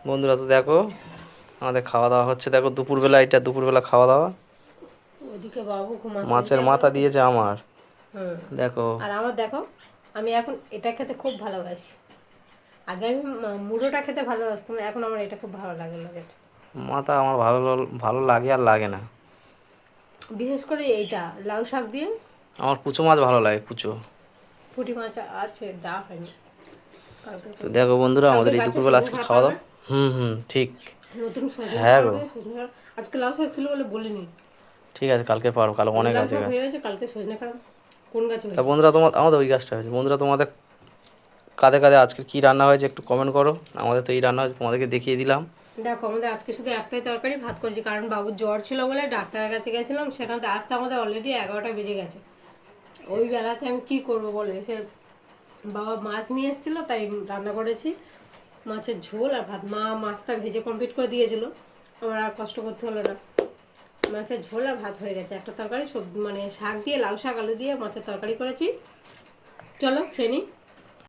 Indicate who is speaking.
Speaker 1: বন্ধুরা তো দেখো আমাদের খাওয়া দাওয়া হচ্ছে, দেখো দুপুরবেলা, এটা দুপুরবেলা খাওয়া দাওয়া।
Speaker 2: ওদিকে বাবু ঘুমাচ্ছে,
Speaker 1: মাছের মাথা দিয়েছে আমার,
Speaker 2: হুম।
Speaker 1: দেখো।
Speaker 2: আর আমার দেখো, আমি এখন এটা খেতে খুব ভালোবাসি। আগে আমি মুড়োটা খেতে ভালোবাসতাম, এখন আমার এটা খুব ভালো লাগে যেটা।
Speaker 1: মাথা আমার ভালো ভালো লাগে আর লাগে না।
Speaker 2: বিশেষ করে এইটা লাউ শাক দিয়ে।
Speaker 1: আমার কুচো মাছ ভালো লাগে, কুচো।
Speaker 2: পুঁটি মাছ আছে, দেওয়া হয়নি কালকে
Speaker 1: তো
Speaker 2: করবো।
Speaker 1: দেখো বন্ধুরা,
Speaker 2: কালকে
Speaker 1: আমাদের এই
Speaker 2: গাছে
Speaker 1: দুপুরবেলা
Speaker 2: সজনে
Speaker 1: আজকে
Speaker 2: খাওয়া
Speaker 1: খাওয়া
Speaker 2: পারবে,
Speaker 1: দাওয়া। হুম হুম, ঠিক।
Speaker 2: নতুন সজনে
Speaker 1: হ্যাঁ গো,
Speaker 2: পারবে, সজনে আজকে লাউ শাক ছিল বলে বলিনি।
Speaker 1: ঠিক আছে, কালকে পারো, কাল
Speaker 2: কালকে
Speaker 1: অনেক
Speaker 2: লাউ
Speaker 1: আছে
Speaker 2: শাক
Speaker 1: গাছ।
Speaker 2: হয়ে গেছে, কালকে সজনে খারাপ। কোন গাছে
Speaker 1: তা
Speaker 2: হয়েছে?
Speaker 1: বন্ধুরা, আমাদের ওই গাছটা হয়েছে। বন্ধুরা, তোমাদের কাঁধে কাঁধে আজকে কী রান্না হয়েছে একটু কমেন্ট করো। আমাদের তো এই রান্না হয়েছে, তোমাদেরকে দেখিয়ে দিলাম।
Speaker 2: দেখো, আমাদের আজকে শুধু একটাই তরকারি ভাত করেছি, কারণ বাবুর জ্বর ছিল বলে ডাক্তারের কাছে গেছিলাম, সেখান থেকে আসতে আমাদের অলরেডি 11টা বেজে গেছে। ওই বেলাতে আমি কি করব বলে, সে বাবা মাছ নিয়ে এসেছিলো, তাই রান্না করেছি মাছের ঝোল আর ভাত। মা মাছটা ভেজে কমপ্লিট করে দিয়েছিল, আমার আর কষ্ট করতে হলো না। মাছের ঝোল আর ভাত হয়ে গেছে। একটা তরকারি, সব মানে শাক দিয়ে, লাউ শাক আলু দিয়ে মাছের তরকারি করেছি। চলো খেয়ে নিই।